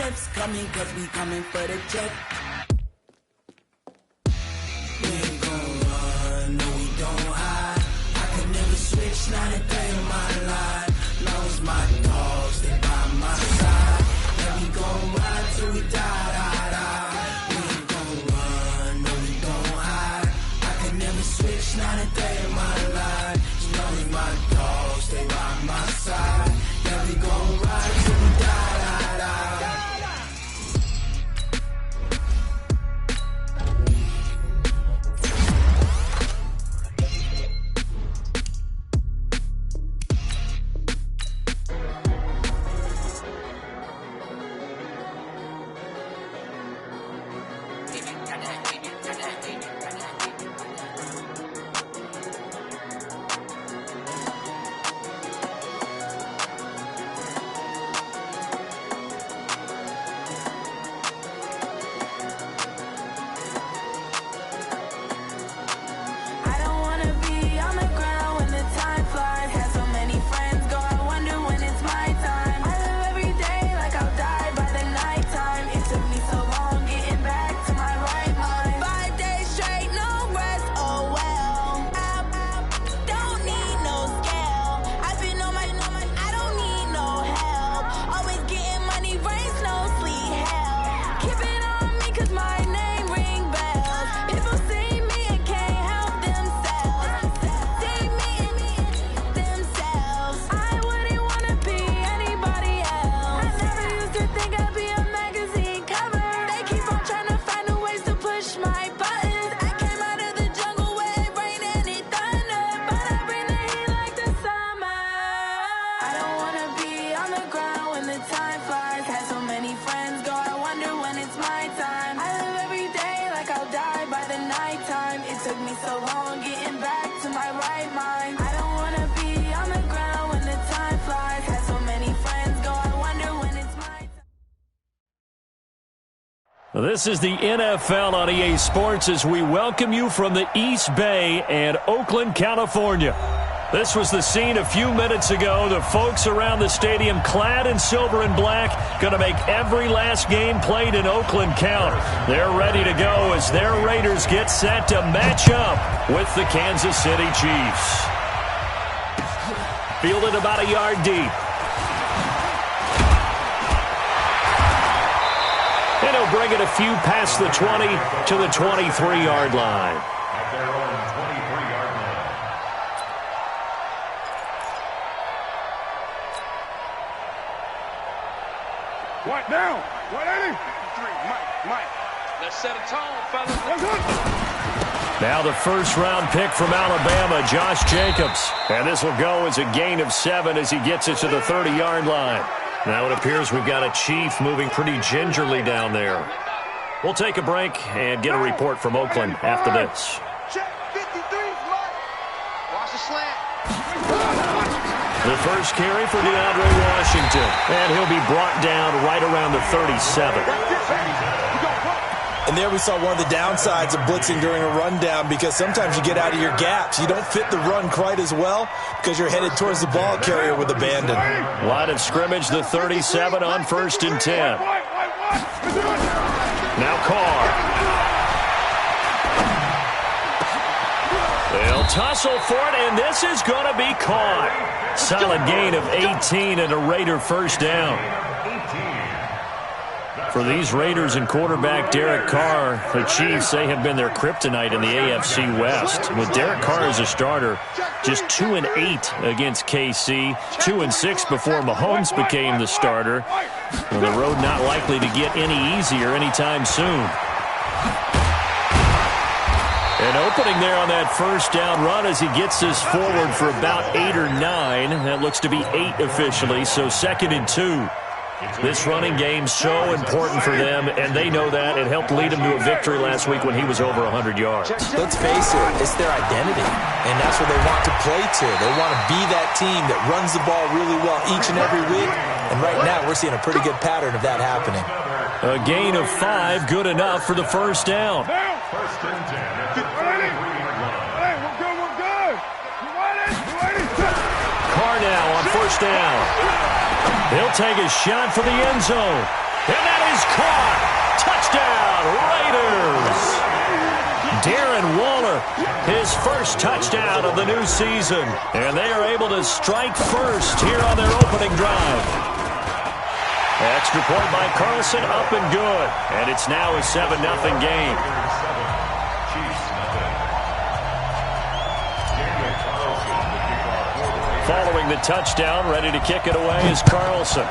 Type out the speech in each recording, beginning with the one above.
chefs coming, cause we coming for the check. We ain't gon' run, no we don't hide. I could never switch, not a day in my life. Long as my dogs, they by my side. And we gon' ride till we die, die, die. We ain't gon' run, no we don't hide. I could never switch, not a day in my life. As long as my dogs, they by my side. Yeah, we gon' ride till we die, die, die. This is the NFL on EA Sports as we welcome you from the East Bay and Oakland, California. This was the scene a few minutes ago. The folks around the stadium clad in silver and black going to make every last game played in Oakland count. They're ready to go as their Raiders get set to match up with the Kansas City Chiefs. Fielded about a yard deep. And he'll bring it a few past the 20 to the 23-yard line. At their own 23-yard line. What down? 180. Mike. Let's set a tone, fellas. Now the first-round pick from Alabama, Josh Jacobs. And this will go as a gain of 7 as he gets it to the 30-yard line. Now it appears we've got a Chief moving pretty gingerly down there. We'll take a break and get a report from Oakland after this. Check 53, watch the slant. The first carry for DeAndre Washington. And he'll be brought down right around the 37. And there we saw one of the downsides of blitzing during a rundown because sometimes you get out of your gaps. You don't fit the run quite as well because you're headed towards the ball carrier with abandon. Line of scrimmage, the 37 on 1st and 10. Now Carr. They'll tussle for it, and this is going to be caught. Solid gain of 18 and a Raider first down. For these Raiders and quarterback Derek Carr, the Chiefs, they have been their kryptonite in the AFC West. With Derek Carr as a starter, just 2-8 against KC, 2-6 before Mahomes became the starter. Well, the road not likely to get any easier anytime soon. An opening there on that first down run as he gets this forward for about 8 or 9. That looks to be 8 officially, so 2nd and 2. This running game so important for them, and they know that. It helped lead them to a victory last week when he was over 100 yards. Let's face it, it's their identity, and that's what they want to play to. They want to be that team that runs the ball really well each and every week, and right now we're seeing a pretty good pattern of that happening. A gain of 5, good enough for the first down. First and 10 at the 33-yard line. Hey, we're good. You ready? Carr now on first down. He'll take a shot for the end zone. And that is caught. Touchdown, Raiders. Darren Waller, his first touchdown of the new season. And they are able to strike first here on their opening drive. Extra point by Carlson, up and good. And it's now a 7-0 game. Following the touchdown, ready to kick it away is Carlson.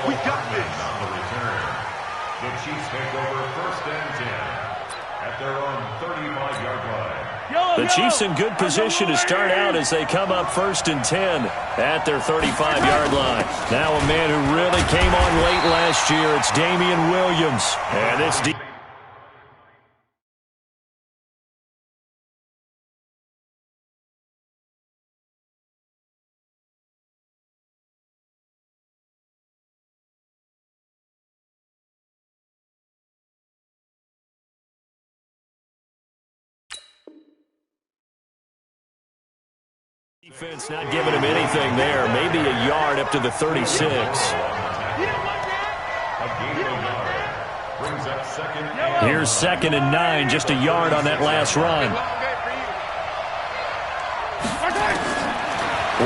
We got this on the return. The Chiefs take over 1st and 10 at their own 35-yard line. The Chiefs in good position to start out as they come up 1st and 10 at their 35-yard line. Now a man who really came on late last year, it's Damian Williams. And this defense not giving him anything there. Maybe a yard up to the 36. Here's 2nd and 9, just a yard on that last run.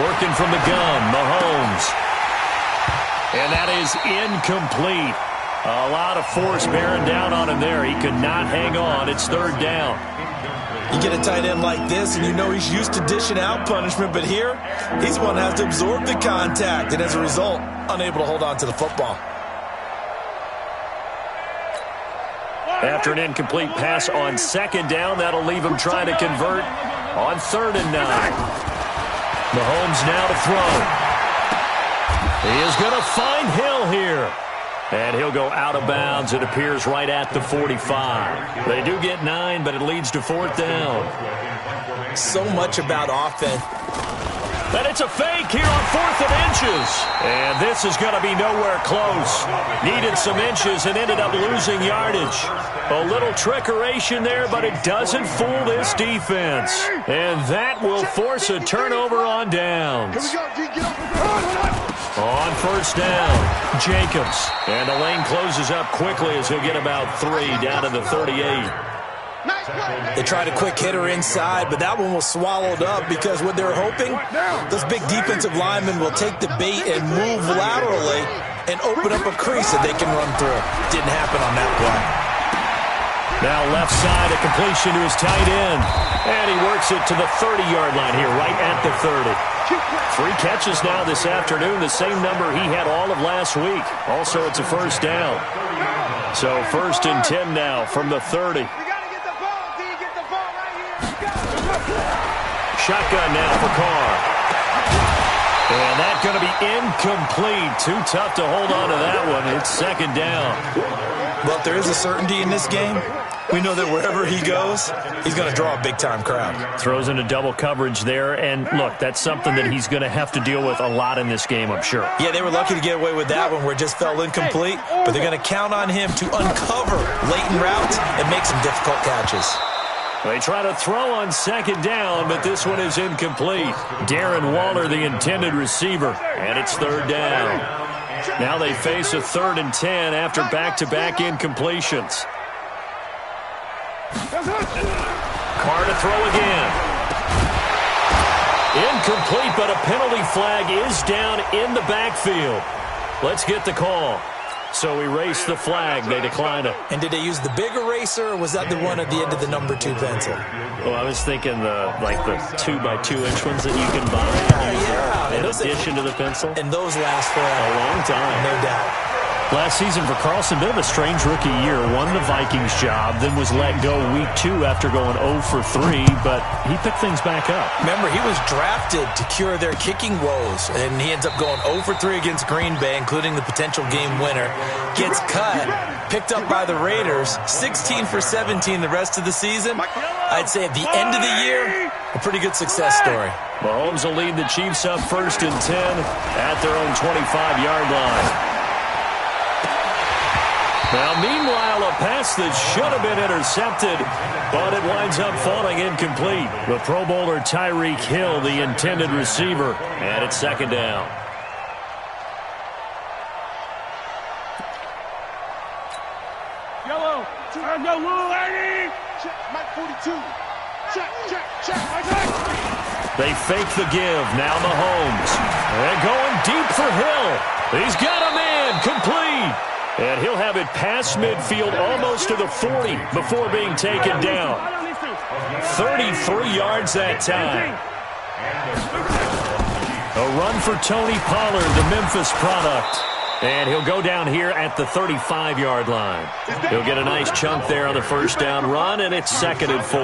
Working from the gun, Mahomes. And that is incomplete. A lot of force bearing down on him there. He could not hang on. It's 3rd down. You get a tight end like this, and you know he's used to dishing out punishment, but here, he's one that has to absorb the contact, and as a result, unable to hold on to the football. After an incomplete pass on 2nd down, that'll leave him trying to convert on 3rd and 9. Mahomes now to throw. He is going to find Hill here. And he'll go out of bounds, it appears, right at the 45. They do get 9, but it leads to 4th down. So much about offense. And it's a fake here on 4th and inches. And this is going to be nowhere close. Needed some inches and ended up losing yardage. A little trickeration there, but it doesn't fool this defense. And that will force a turnover on downs. On 1st down, Jacobs. And the lane closes up quickly as he'll get about 3 down to the 38. They tried a quick hitter inside, but that one was swallowed up because what they're hoping, those big defensive linemen will take the bait and move laterally and open up a crease that they can run through. Didn't happen on that play. Now left side, a completion to his tight end. And he works it to the 30-yard line here, right at the 30. 3 catches now this afternoon, the same number he had all of last week. Also, it's a 1st down. So 1st and 10 now from the 30. Shotgun now for Carr. And that's going to be incomplete. Too tough to hold on to that one. It's 2nd down. Well, if there is a certainty in this game, we know that wherever he goes, he's going to draw a big-time crowd. Throws into double coverage there. And, look, that's something that he's going to have to deal with a lot in this game, I'm sure. Yeah, they were lucky to get away with that one where it just fell incomplete. But they're going to count on him to uncover latent routes and make some difficult catches. They try to throw on 2nd down, but this one is incomplete. Darren Waller, the intended receiver, and it's 3rd down. Now they face a 3rd and 10 after back-to-back incompletions. Carr to throw again. Incomplete, but a penalty flag is down in the backfield. Let's get the call. So erase the flag. They decline it. And did they use the big eraser, or was that the one at the end of the number 2 pencil? Well, I was thinking the 2x2-inch ones that you can buy in addition to the pencil. And those last for a long time. No doubt. Last season for Carlson, bit of a strange rookie year. Won the Vikings job, then was let go week 2 after going 0 for 3, but he picked things back up. Remember, he was drafted to cure their kicking woes, and he ends up going 0 for 3 against Green Bay, including the potential game winner. Gets cut, picked up by the Raiders, 16 for 17 the rest of the season. I'd say at the end of the year, a pretty good success story. Mahomes will lead the Chiefs up 1st and 10 at their own 25-yard line. Now, meanwhile, a pass that should have been intercepted, but it winds up falling incomplete. The Pro Bowler Tyreek Hill, the intended receiver, and it's second down. Yellow. Let's go, little lady. Check, Mike 42. Check, Mike. They fake the give. Now Mahomes. And going deep for Hill. He's got a man. Complete. And he'll have it past midfield almost to the 40 before being taken down. 33 yards that time. A run for Tony Pollard, the Memphis product. And he'll go down here at the 35-yard line. He'll get a nice chunk there on the first down run, and it's 2nd and 4.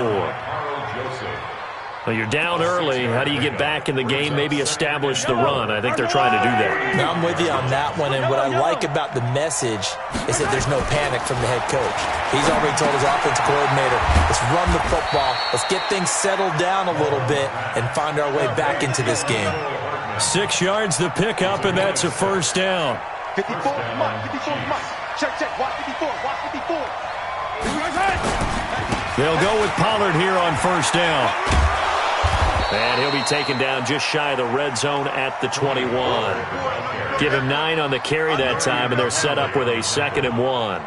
Well, you're down early. How do you get back in the game, maybe establish the run? I think they're trying to do that. Now, I'm with you on that one, and what I like about the message is that there's no panic from the head coach. He's already told his offensive coordinator, let's run the football, let's get things settled down a little bit and find our way back into this game. 6 yards the pickup, and that's a first down. 54, Mike. Check, watch 54, watch 54. They'll go with Pollard here on first down. And he'll be taken down just shy of the red zone at the 21. Give him 9 on the carry that time, and they're set up with a 2nd and 1.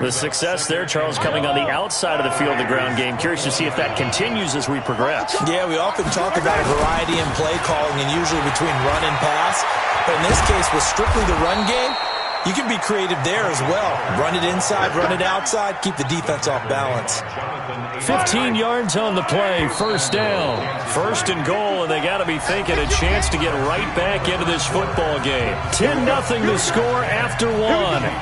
The success there, Charles, coming on the outside of the field, the ground game. Curious to see if that continues as we progress. Yeah, we often talk about a variety in play calling and usually between run and pass. But in this case, with strictly the run game, you can be creative there as well. Run it inside, run it outside, keep the defense off balance. 15 yards on the play, first down. 1st and goal, and they got to be thinking a chance to get right back into this football game. 10-0 the score after 1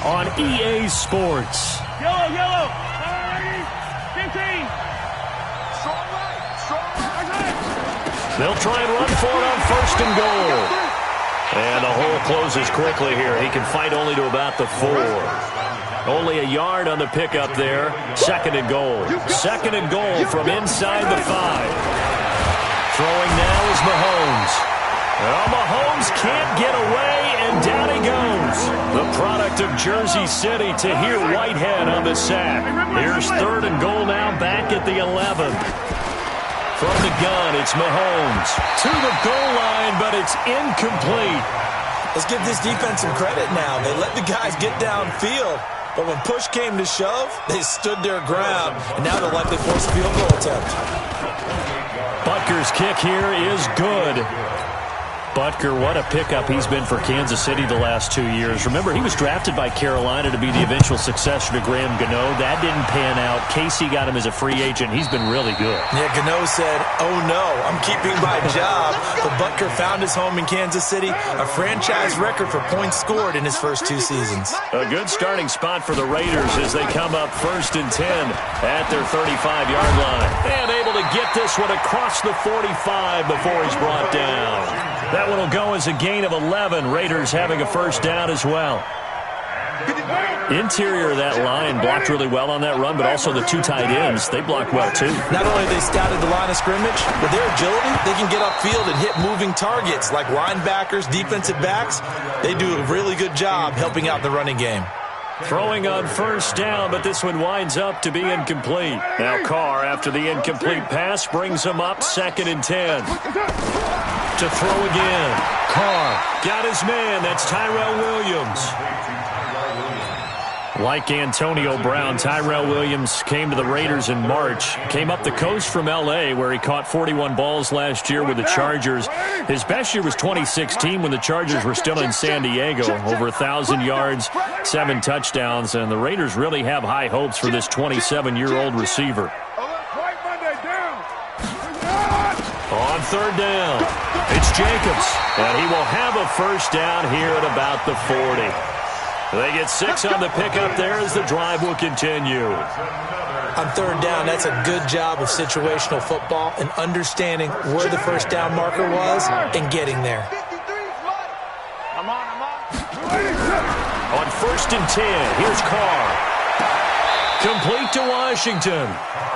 on EA Sports. Yellow. 15. Strong right. They'll try and run for it on 1st and goal. And the hole closes quickly here. He can fight only to about the 4. Only a yard on the pickup there. 2nd and goal. 2nd and goal from inside the 5. Throwing now is Mahomes. Well, Mahomes can't get away, and down he goes. The product of Jersey City, Tahir Whitehead on the sack. Here's 3rd and goal now, back at the 11th. From the gun, it's Mahomes. To the goal line, but it's incomplete. Let's give this defense some credit now. They let the guys get downfield, but when push came to shove, they stood their ground, and now they'll likely force a field goal attempt. Butker's kick here is good. Butker, what a pickup he's been for Kansas City the last 2 years. Remember, he was drafted by Carolina to be the eventual successor to Graham Gano. That didn't pan out. Casey got him as a free agent. He's been really good. Yeah, Gano said, oh no, I'm keeping my job. But Butker found his home in Kansas City, a franchise record for points scored in his first 2 seasons. A good starting spot for the Raiders as they come up 1st and 10 at their 35-yard line. And able to get this one across the 45 before he's brought down. That one will go as a gain of 11. Raiders having a first down as well. Interior of that line blocked really well on that run, but also the 2 tight ends, they blocked well too. Not only they scouted the line of scrimmage, with their agility, they can get upfield and hit moving targets like linebackers, defensive backs. They do a really good job helping out the running game. Throwing on first down, but this one winds up to be incomplete. Now Carr, after the incomplete pass, brings him up 2nd and 10. To throw again. Carr got his man. That's Tyrell Williams. Like Antonio Brown, Tyrell Williams came to the Raiders in March. Came up the coast from L.A., where he caught 41 balls last year with the Chargers. His best year was 2016 when the Chargers were still in San Diego. Over 1,000 yards, 7 touchdowns, and the Raiders really have high hopes for this 27-year-old receiver. On 3rd down, it's Jacobs, and he will have a first down here at about the 40. They get 6 on the pickup there as the drive will continue. On 3rd down, that's a good job of situational football and understanding where the first down marker was and getting there. On 1st and 10, here's Carr. Complete to Washington.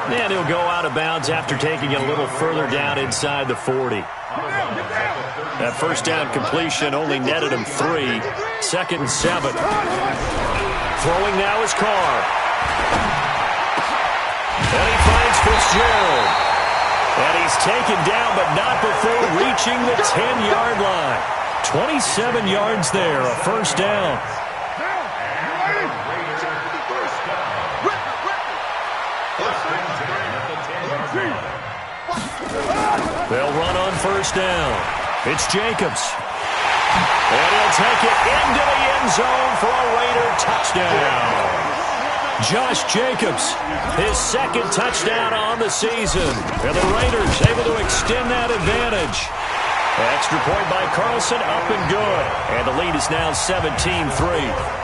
And he'll go out of bounds after taking it a little further down inside the 40. That first down completion only netted him 3. 2nd and 7. Throwing now is Carr. And he finds Fitzgerald. And he's taken down, but not before reaching the 10-yard line. 27 yards there, a first down. They'll run on first down. It's Jacobs. And he'll take it into the end zone for a Raider touchdown. Josh Jacobs, his 2nd touchdown on the season. And the Raiders able to extend that advantage. Extra point by Carlson, up and good. And the lead is now 17-3.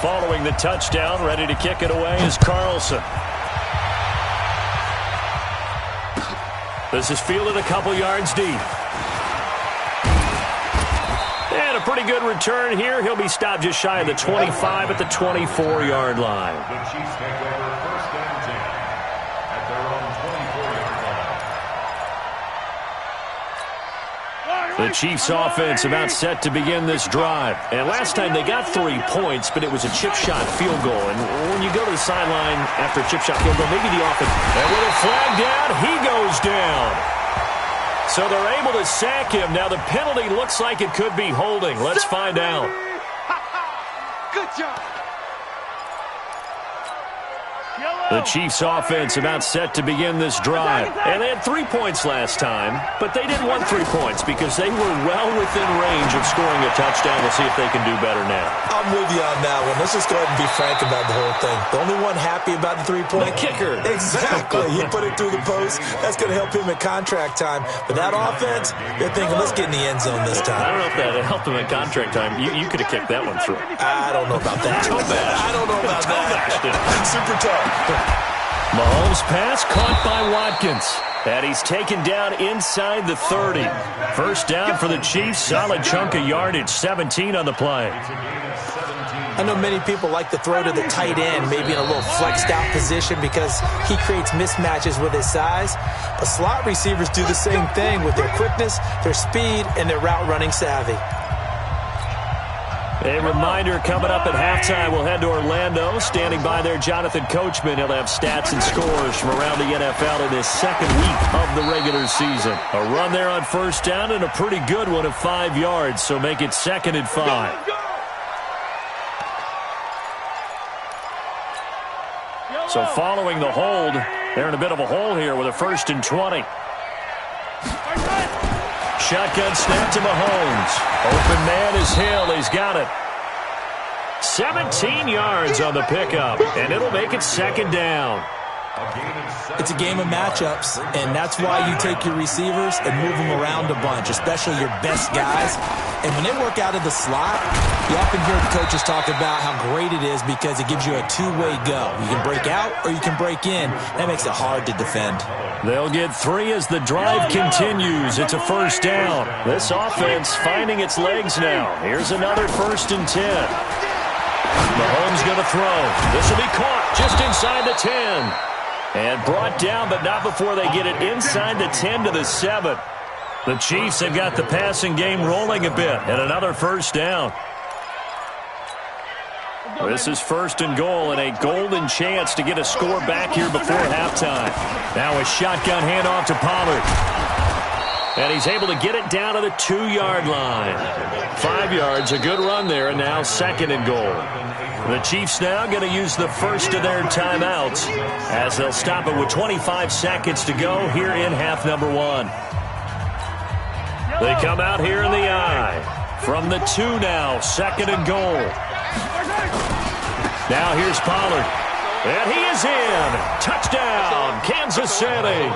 Following the touchdown, ready to kick it away is Carlson. This is fielded a couple yards deep. And a pretty good return here. He'll be stopped just shy of the 25 at the 24-yard line. The Chiefs take over 1st and 10 at their own 24-yard line. The Chiefs offense about set to begin this drive. And last time they got 3 points, but it was a chip shot field goal. And when you go to the sideline after a chip shot field goal, maybe the offense... And with a flag down, he goes down. So they're able to sack him. Now the penalty looks like it could be holding. Let's find out. Good job. The Chiefs offense about set to begin this drive. And they had 3 points last time, but they didn't want 3 points because they were well within range of scoring a touchdown. We'll see if they can do better now. I'm with you on that one. Let's just go ahead and be frank about the whole thing. The only one happy about the 3-point. The kicker. Exactly. He put it through the post. That's going to help him at contract time. But that offense, they're thinking, let's get in the end zone this time. I don't know if that helped him at contract time. You could have kicked that one through. I don't know about that. I don't know about that. Super tough. Mahomes' pass caught by Watkins. And he's taken down inside the 30. First down for the Chiefs. Solid chunk of yardage. 17 on the play. I know many people like to throw to the tight end, maybe in a little flexed out position because he creates mismatches with his size. But slot receivers do the same thing with their quickness, their speed, and their route running savvy. A reminder coming up at halftime, we'll head to Orlando. Standing by there, Jonathan Coachman. He'll have stats and scores from around the NFL in this 2nd week of the regular season. A run there on first down and a pretty good one of 5 yards, so make it 2nd and 5. So following the hold, they're in a bit of a hole here with a 1st and 20. Shotgun snap to Mahomes. Open man is Hill. He's got it. 17 yards on the pickup, and it'll make it 2nd down. It's a game of matchups, and that's why you take your receivers and move them around a bunch, especially your best guys. And when they work out of the slot, you often hear the coaches talk about how great it is because it gives you a two-way go. You can break out or you can break in. That makes it hard to defend. They'll get 3 as the drive continues. It's a first down. This offense finding its legs now. Here's another 1st and 10. Mahomes going to throw. This will be caught just inside the 10. And brought down, but not before they get it inside the 10 to the 7. The Chiefs have got the passing game rolling a bit, and another first down. This is 1st and goal, and a golden chance to get a score back here before halftime. Now a shotgun handoff to Pollard. And he's able to get it down to the 2-yard line. 5 yards, a good run there, and now 2nd and goal. The Chiefs now going to use the first of their timeouts as they'll stop it with 25 seconds to go here in half number 1. They come out here in the I. From the 2 now, 2nd and goal. Now here's Pollard. And he is in. Touchdown, Kansas City.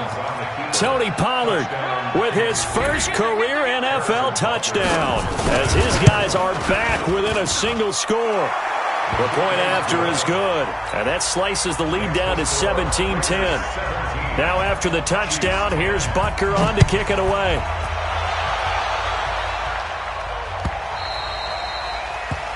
Tony Pollard with his first career NFL touchdown as his guys are back within a single score. The point after is good, and that slices the lead down to 17-10. Now after the touchdown, here's Butker on to kick it away.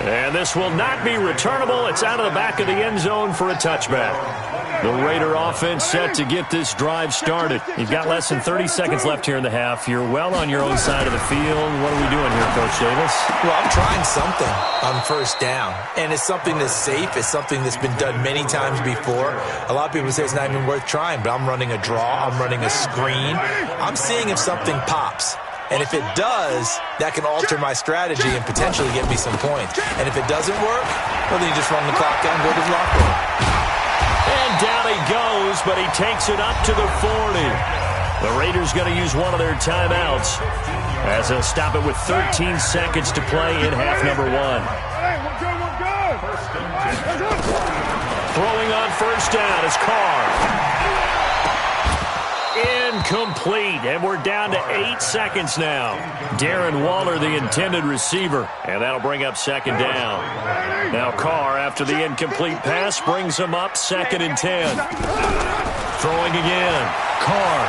And this will not be returnable. It's out of the back of the end zone for a touchback. The Raider offense set to get this drive started. You've got less than 30 seconds left here in the half. You're well on your own side of the field. What are we doing here, Coach Davis? Well, I'm trying something on first down, and it's something that's safe. It's something that's been done many times before. A lot of people say it's not even worth trying, but I'm running a draw. I'm running a screen. I'm seeing if something pops. And if it does, that can alter my strategy and potentially get me some points. And if it doesn't work, well, then you just run the clock out and go to the locker room. And down he goes, but he takes it up to the 40. The Raiders going to use one of their timeouts as they'll stop it with 13 seconds to play in half number 1. Hey, we're good. Throwing on first down is Carr. Incomplete, and we're down to 8 seconds now. Darren Waller, the intended receiver, and that'll bring up second down. Now Carr, after the incomplete pass, brings him up 2nd and 10. Throwing again. Carr.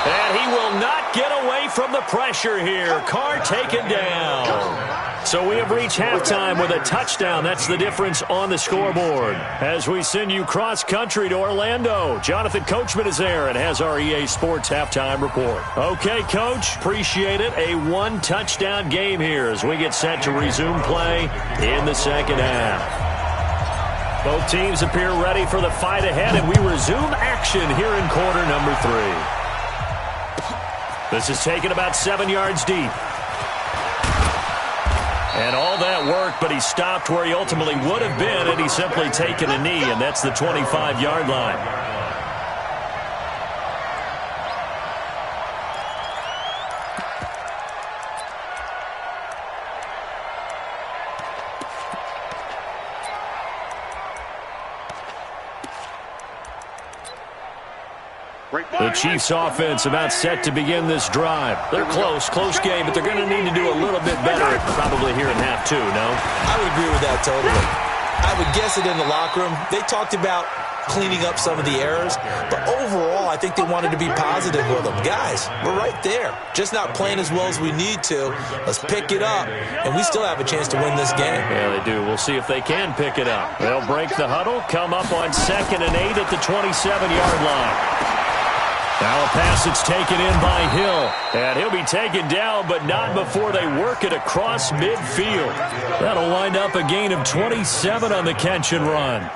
And he will not get away from the pressure here. Carr taken down. So we have reached halftime with a touchdown. That's the difference on the scoreboard. As we send you cross-country to Orlando, Jonathan Coachman is there and has our EA Sports halftime report. Okay, Coach, appreciate it. A one-touchdown game here as we get set to resume play in the second half. Both teams appear ready for the fight ahead, and we resume action here in quarter number 3. This is taken about 7 yards deep. And all that work, but he stopped where he ultimately would have been had he simply taken a knee, and that's the 25-yard line. The Chiefs offense about set to begin this drive. They're close game, but they're going to need to do a little bit better probably here in half 2, no? I would agree with that totally. I would guess it in the locker room. They talked about cleaning up some of the errors, but overall I think they wanted to be positive with them. Guys, we're right there. Just not playing as well as we need to. Let's pick it up, and we still have a chance to win this game. Yeah, they do. We'll see if they can pick it up. They'll break the huddle, come up on 2nd and 8 at the 27-yard line. Now a pass that's taken in by Hill. And he'll be taken down, but not before they work it across midfield. That'll wind up a gain of 27 on the catch and run.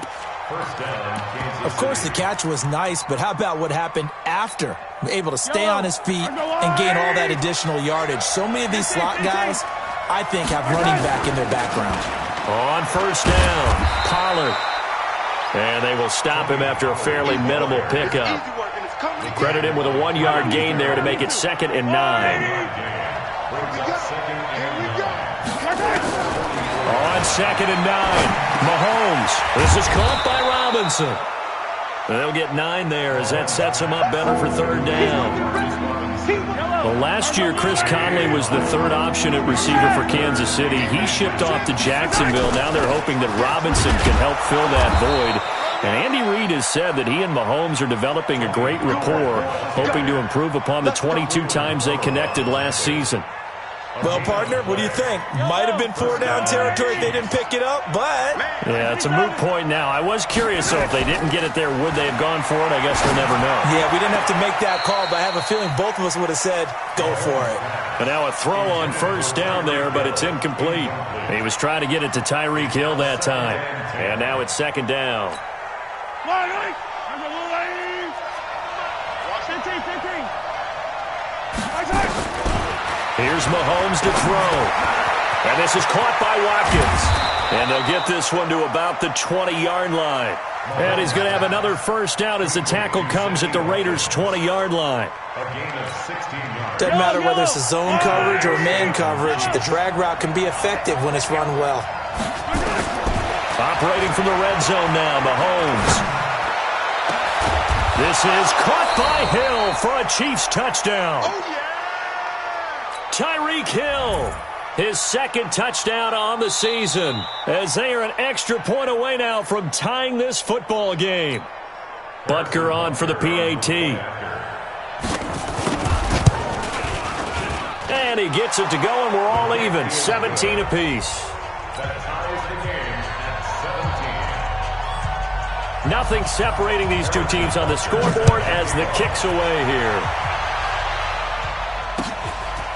Of course, the catch was nice, but how about what happened after? Able to stay on his feet and gain all that additional yardage. So many of these slot guys, I think, have running back in their background. On first down, Pollard. And they will stop him after a fairly minimal pickup. Credit him with a 1-yard gain there to make it 2nd and 9. On 2nd and 9, Mahomes. This is caught by Robinson. They'll get 9 there as that sets him up better for 3rd down. Well, last year, Chris Conley was the 3rd option at receiver for Kansas City. He shipped off to Jacksonville. Now they're hoping that Robinson can help fill that void. And Andy Reid has said that he and Mahomes are developing a great rapport, hoping to improve upon the 22 times they connected last season. Well, partner, what do you think? Might have been 4-down territory if they didn't pick it up, but... Yeah, it's a moot point now. I was curious, though, if they didn't get it there, would they have gone for it? I guess we'll never know. Yeah, we didn't have to make that call, but I have a feeling both of us would have said, go for it. But now a throw on first down there, but it's incomplete. He was trying to get it to Tyreek Hill that time. And now it's 2nd down. Here's Mahomes to throw. And this is caught by Watkins. And they'll get this one to about the 20-yard line. And he's going to have another first down as the tackle comes at the Raiders' 20-yard line. Doesn't matter whether it's a zone coverage or man coverage, the drag route can be effective when it's run well. Operating from the red zone now, Mahomes. This is caught by Hill for a Chiefs touchdown. Tyreek Hill, his 2nd touchdown on the season, as they are an extra point away now from tying this football game. Butker on for the PAT. And he gets it to go, and we're all even, 17 apiece. That ties the game at 17. Nothing separating these two teams on the scoreboard as the kick's away here.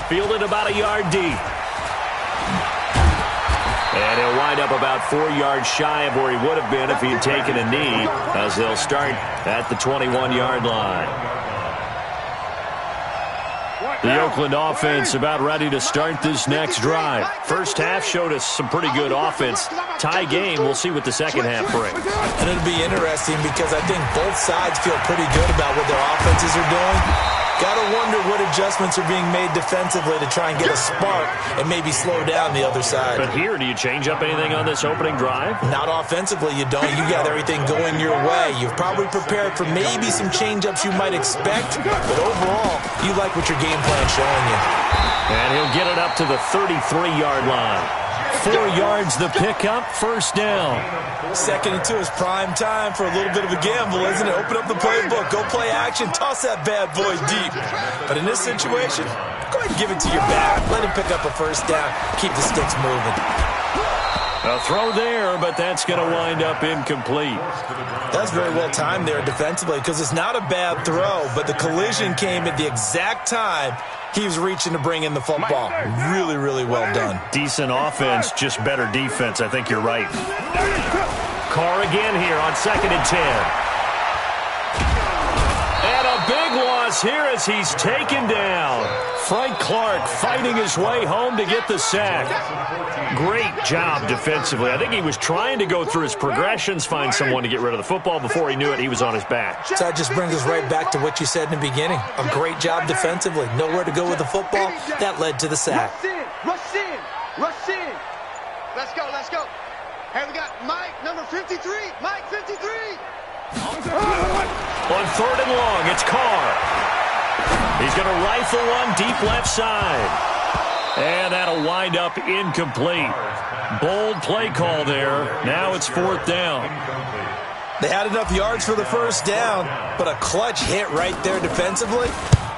Fielded about a yard deep. And he'll wind up about 4 yards shy of where he would have been if he had taken a knee, as they'll start at the 21-yard line. The Oakland offense about ready to start this next drive. First half showed us some pretty good offense. Tie game, we'll see what the second half brings. And it'll be interesting because I think both sides feel pretty good about what their offenses are doing. Gotta wonder what adjustments are being made defensively to try and get a spark and maybe slow down the other side. But here, do you change up anything on this opening drive? Not offensively, you don't. You got everything going your way. You've probably prepared for maybe some change-ups you might expect, but overall, you like what your game plan's showing you. And he'll get it up to the 33-yard line. 4 yards the pickup, first down. 2nd and 2 is prime time for a little bit of a gamble, isn't it? Open up the playbook, go play action, toss that bad boy deep. But in this situation, go ahead and give it to your back. Let him pick up a first down. Keep the sticks moving. A throw there, but that's going to wind up incomplete. That's very well timed there defensively because it's not a bad throw, but the collision came at the exact time he was reaching to bring in the football. Really, really well done. Decent offense, just better defense. I think you're right. Carr again here on 2nd and 10. And a big loss here as he's taken down. Frank Clark fighting his way home to get the sack. Great job defensively. I think he was trying to go through his progressions, find someone to get rid of the football. Before he knew it, he was on his back. So that just brings us right back to what you said in the beginning. A great job defensively. Nowhere to go with the football. That led to the sack. Rush in. Rush in. Let's go. Let's go. Hey, we got Mike, number 53. Mike, 53. On 3rd and long, it's Carr. He's going to rifle one deep left side. And that'll wind up incomplete. Bold play call there. Now it's 4th down. They had enough yards for the first down, but a clutch hit right there defensively.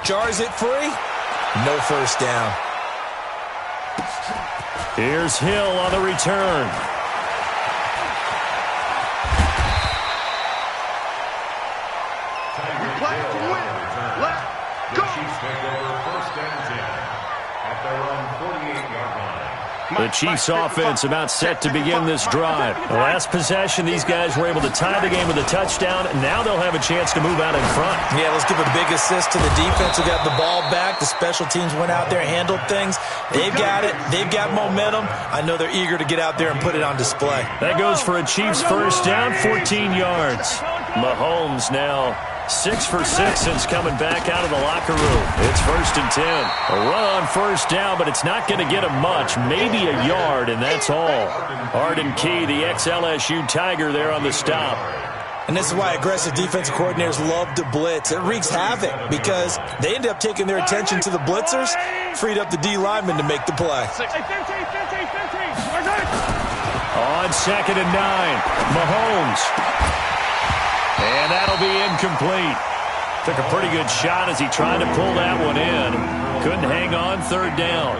Jars it free. No first down. Here's Hill on the return. Play to win. Let's go. The Chiefs take over 1st and 10 at their own 48-yard line. The Chiefs offense about set to begin this drive. The last possession, these guys were able to tie the game with a touchdown, and now they'll have a chance to move out in front. Yeah, let's give a big assist to the defense who got the ball back. The special teams went out there, handled things. They've got it. They've got momentum. I know they're eager to get out there and put it on display. That goes for a Chiefs first down, 14 yards. Mahomes now 6 for 6 since coming back out of the locker room. It's 1st and 10. A run on first down, but it's not going to get him much. Maybe a yard, and that's all. Arden Key, the ex-LSU Tiger, there on the stop. And this is why aggressive defensive coordinators love to blitz. It wreaks havoc because they end up taking their attention to the blitzers, freed up the D lineman to make the play. On 2nd and 9, Mahomes. And that'll be incomplete. Took a pretty good shot as he tried to pull that one in. Couldn't hang on 3rd down.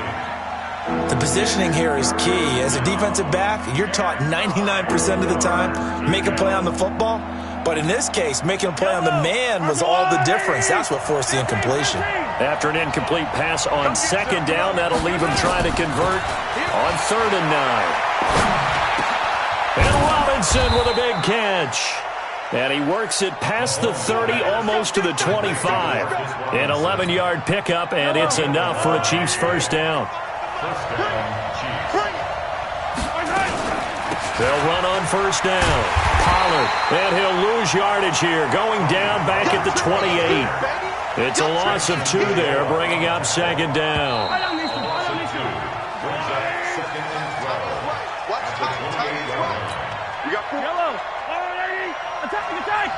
The positioning here is key. As a defensive back, you're taught 99% of the time, make a play on the football. But in this case, making a play on the man was all the difference. That's what forced the incompletion. After an incomplete pass on 2nd down, that'll leave him trying to convert on 3rd and 9. And Robinson with a big catch. And he works it past the 30, almost to the 25. An 11-yard pickup, and it's enough for a Chiefs first down. They'll run on first down. Pollard, and he'll lose yardage here, going down back at the 28. It's a loss of 2 there, bringing up 2nd down. We got 4. Yellow. Attack.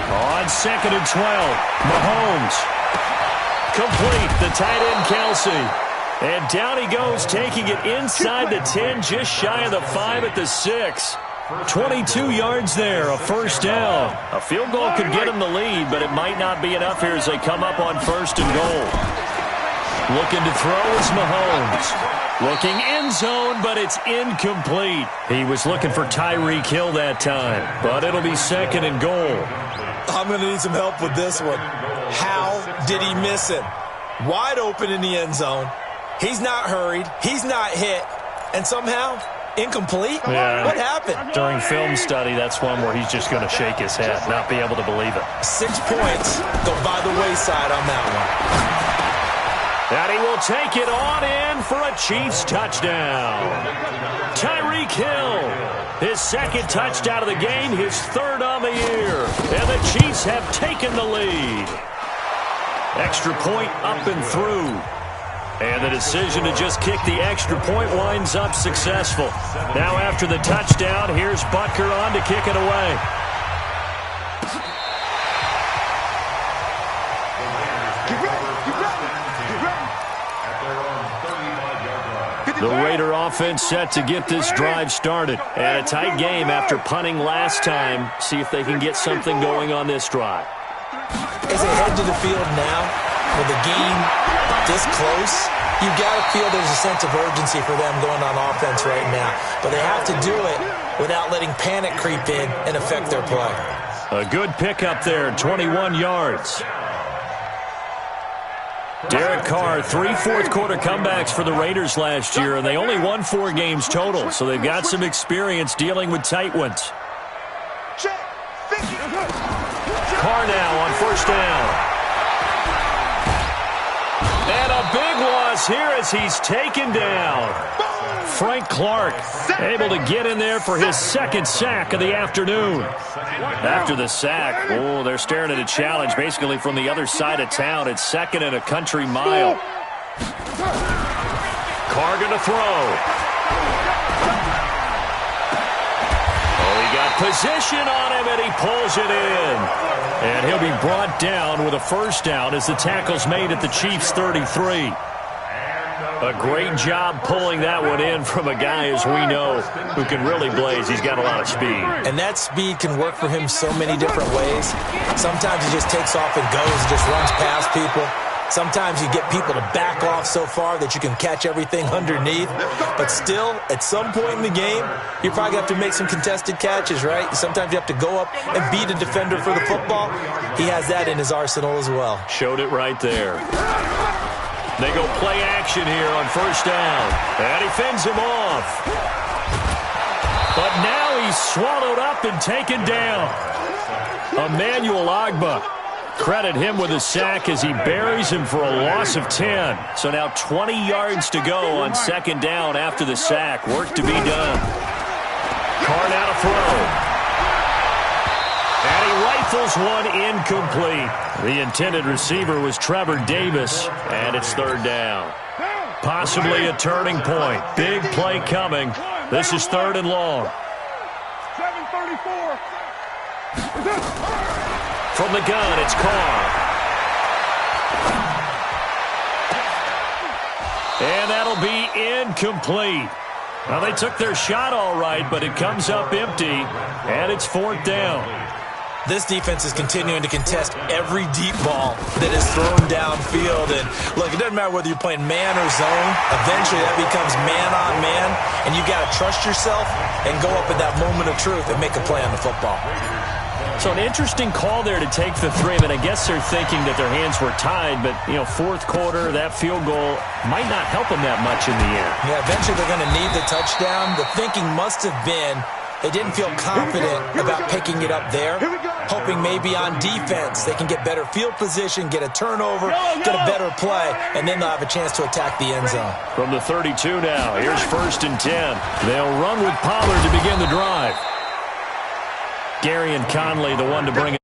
On 2nd and 12, Mahomes. Complete, the tight end Kelsey. And down he goes, taking it inside the 10, just shy of the 5 at the 6. 22 yards there, a first down. A field goal could get them the lead, but it might not be enough here as they come up on 1st and goal. Looking to throw is Mahomes. Looking end zone, but it's incomplete. He was looking for Tyreek Hill that time, but it'll be 2nd and goal. I'm going to need some help with this one. How did he miss it? Wide open in the end zone. He's not hurried. He's not hit. And somehow, incomplete? Yeah. What happened? During film study, that's one where he's just going to shake his head, not be able to believe it. 6 points go by the wayside on that one. And he will take it on in for a Chiefs touchdown. Tyreek Hill, his 2nd touchdown of the game, his 3rd on the year. And the Chiefs have taken the lead. Extra point up and through. And the decision to just kick the extra point winds up successful. Now after the touchdown, here's Butker on to kick it away. The Raider offense set to get this drive started. And a tight game after punting last time. See if they can get something going on this drive. As they head to the field now, with the game this close, you got to feel there's a sense of urgency for them going on offense right now. But they have to do it without letting panic creep in and affect their play. A good pickup there, 21 yards. Derek Carr, 3 fourth-quarter comebacks for the Raiders last year, and they only won 4 games total, so they've got some experience dealing with tight ones. Carr now on 1st down. And a big loss here as he's taken down. Frank Clark able to get in there for his 2nd sack of the afternoon. After the sack, they're staring at a challenge basically from the other side of town. It's 2nd and a country mile. Carr going to throw. He got position on him and he pulls it in. And he'll be brought down with a 1st down as the tackle's made at the Chiefs' 33. A great job pulling that one in from a guy, as we know, who can really blaze. He's got a lot of speed. And that speed can work for him so many different ways. Sometimes he just takes off and goes, just runs past people. Sometimes you get people to back off so far that you can catch everything underneath. But still, at some point in the game, you probably have to make some contested catches, right? Sometimes you have to go up and beat a defender for the football. He has that in his arsenal as well. Showed it right there. They go play action here on 1st down. And he fends him off. But now he's swallowed up and taken down. Emmanuel Ogbah. Credit him with a sack as he buries him for a loss of 10. So now 20 yards to go on 2nd down after the sack. Work to be done. Carr now to throw. And he rifles one incomplete. The intended receiver was Trevor Davis, and it's 3rd down. Possibly a turning point. Big play coming. This is 3rd and long. 7:34. From the gun, it's Carr. And that'll be incomplete. Now, they took their shot all right, but it comes up empty, and it's 4th down. This defense is continuing to contest every deep ball that is thrown downfield. And, look, it doesn't matter whether you're playing man or zone. Eventually, that becomes man-on-man, and you got to trust yourself and go up at that moment of truth and make a play on the football. So an interesting call there to take the 3. I mean, I guess they're thinking that their hands were tied, but, 4th quarter, that field goal might not help them that much in the end. Yeah, eventually they're going to need the touchdown. The thinking must have been they didn't feel confident about picking it up there, hoping maybe on defense they can get better field position, get a turnover, get a better play, and then they'll have a chance to attack the end zone. From the 32 now, here's 1st and 10. They'll run with Pollard to begin the drive. Gary and Conley, the one to bring it.